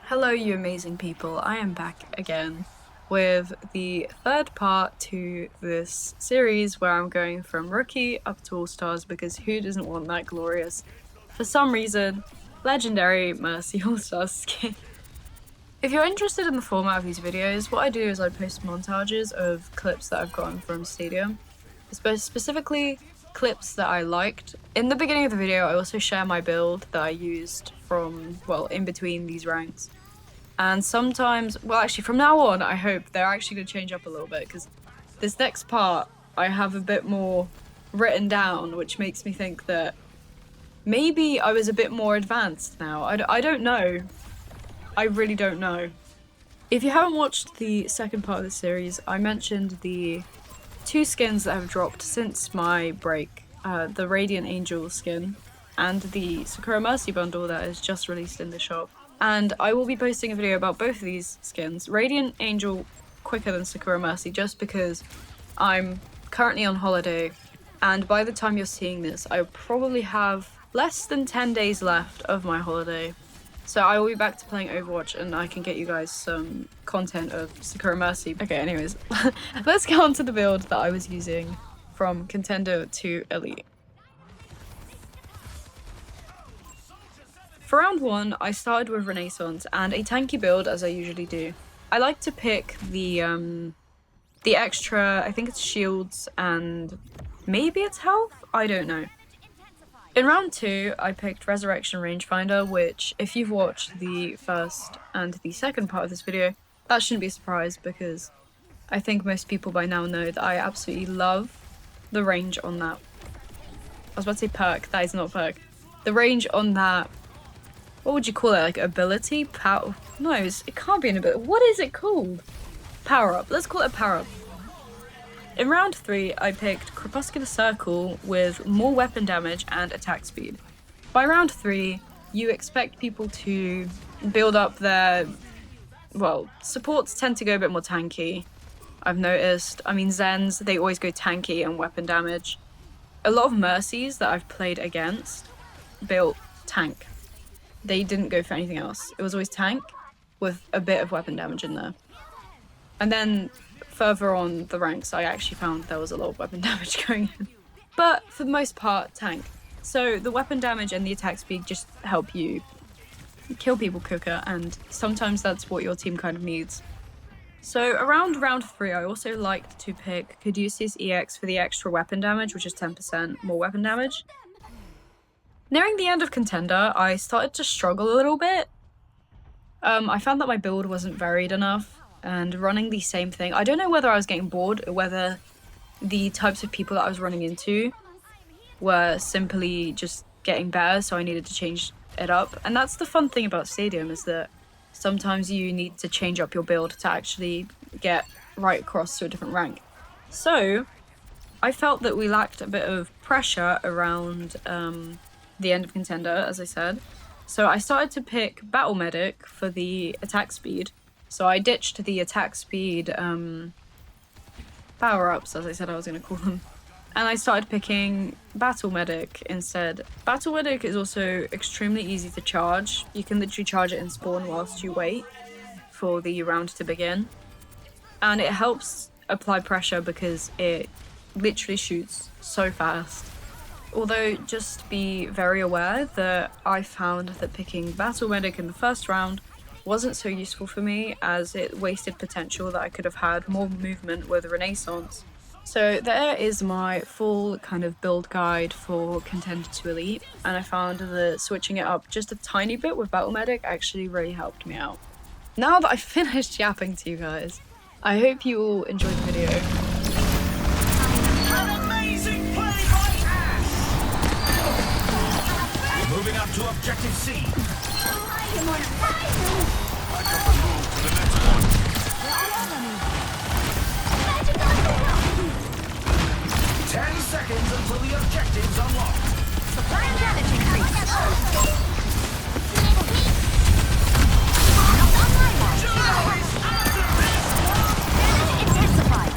Hello, you amazing people. I am back again with the third part to this series where I'm going from rookie up to all stars because who doesn't want that glorious, for some reason, legendary Mercy all stars skin. If you're interested in the format of these videos, what I do is I post montages of clips that I've gotten from Stadium, specifically clips that I liked. In the beginning of the video, I also share my build that I used from, well, in between these ranks. And sometimes, well, actually, from now on, I hope they're actually going to change up a little bit, because this next part, I have a bit more written down, which makes me think that maybe I was a bit more advanced now. I don't know. I really don't know. If you haven't watched the second part of the series, I mentioned the two skins that have dropped since my break. The Radiant Angel skin and the Sakura Mercy bundle that is just released in the shop. And I will be posting a video about both of these skins. Radiant Angel quicker than Sakura Mercy just because I'm currently on holiday, and by the time you're seeing this, I probably have less than 10 days left of my holiday. So I will be back to playing Overwatch and I can get you guys some content of Sakura Mercy. Okay, anyways, let's get on to the build that I was using from Contender to Elite. For round one, I started with Renaissance and a tanky build as I usually do. I like to pick the extra, I think it's shields and maybe it's health? I don't know. In round two, I picked Resurrection Rangefinder, which if you've watched the first and the second part of this video, that shouldn't be a surprise because I think most people by now know that I absolutely love the range on that. I was about to say perk, that is not perk. The range on that, what would you call it, like ability? Power? No, it can't be an ability. What is it called? Power up, let's call it a power up. In round three, I picked Crepuscular Circle with more weapon damage and attack speed. By round three, you expect people to build up their, well, supports tend to go a bit more tanky, I've noticed. I mean, Zens, they always go tanky and weapon damage. A lot of Mercies that I've played against built tank. They didn't go for anything else. It was always tank with a bit of weapon damage in there. And then further on the ranks, I actually found there was a lot of weapon damage going in. But for the most part, tank. So the weapon damage and the attack speed just help you kill people quicker, and sometimes that's what your team kind of needs. So around round three, I also liked to pick Caduceus EX for the extra weapon damage, which is 10% more weapon damage. Nearing the end of Contender, I started to struggle a little bit. I found that my build wasn't varied enough, and running the same thing, I don't know whether I was getting bored or whether the types of people that I was running into were simply just getting better, so I needed to change it up. And that's the fun thing about Stadium, is that sometimes you need to change up your build to actually get right across to a different rank. So I felt that we lacked a bit of pressure around the end of Contender, as I said. So I started to pick Battle Medic for the attack speed. So I ditched the attack speed power-ups, as I said I was going to call them. And I started picking Battle Medic instead. Battle Medic is also extremely easy to charge. You can literally charge it in spawn whilst you wait for the round to begin. And it helps apply pressure because it literally shoots so fast. Although, just be very aware that I found that picking Battle Medic in the first round wasn't so useful for me, as it wasted potential that I could have had more movement with Renaissance. So there is my full kind of build guide for Contender to Elite, and I found that switching it up just a tiny bit with Battle Medic actually really helped me out. Now that I've finished yapping to you guys, I hope you all enjoyed the video. An amazing play by Ash! We're moving up to Objective C. I got the move to the next one. 10 seconds until the objective's unlocked. Supply and damage increase. Juno is out of this one! Damage intensified.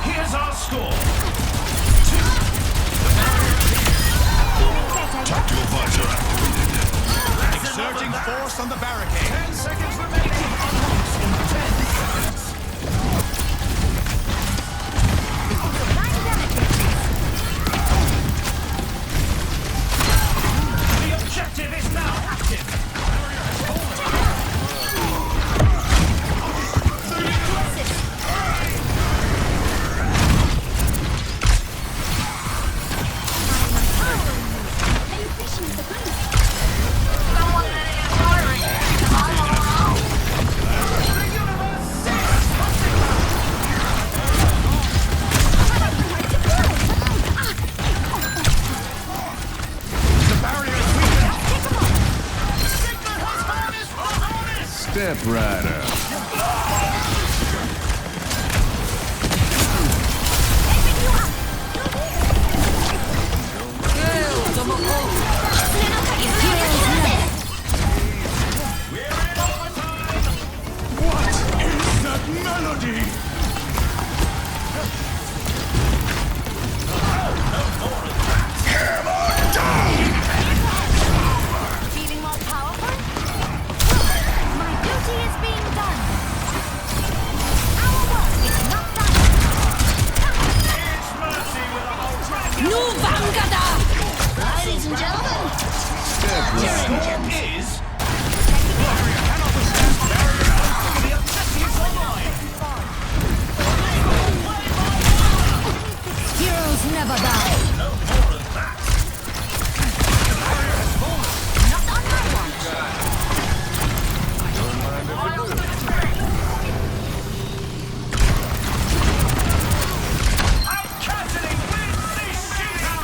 Here's our score. Tactical visor activated. Exerting force on the barricade. 10 seconds remaining. Unlocks in 10 seconds. The objective is now active. Step Rider. What is that melody? Feeling more powerful? My duty is being done. Our work is not done. It's mercy with a whole train. Nu Vangada! Ladies and gentlemen, Step Rider. Is the objectives online. heroes never die. No more of that. Not on my watch. I'm cancelling with the shootout.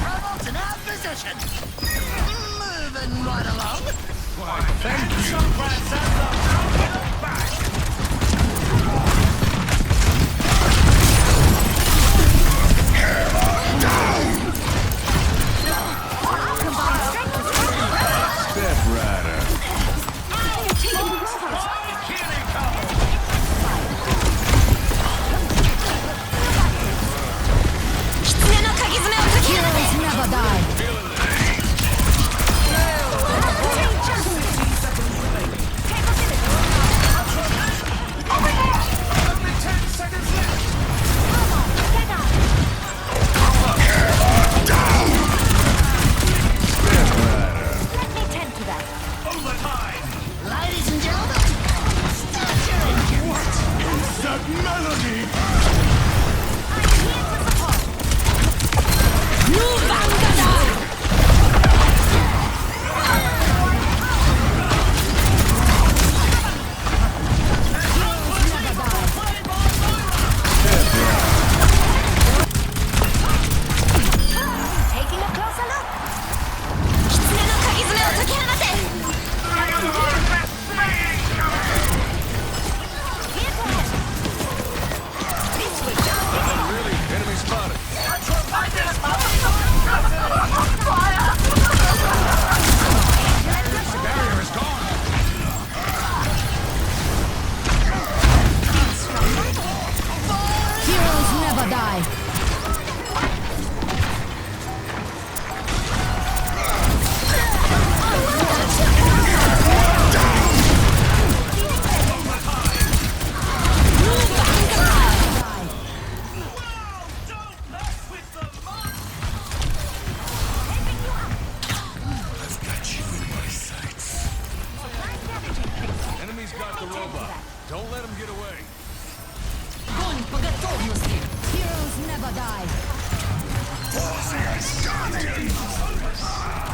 Robots in our position. Moving right along. Thank you. Some brands have the back. Combined strength is strong. Step Rider. Killing couple. Heroes never die. Only 10 seconds left. Step Rider. Let me tend to that. Overtime. Ladies and gentlemen, start your engines. That melody. I'm here to support. Nu Vangada! Taking a closer look. Here goes. This way. Really, enemy spotted. Barrier is gone. Heroes never die. Don't mess with the money. I've got you in my sights. Enemy's got the robot. Don't let him get away. Heroes never die. Guardian.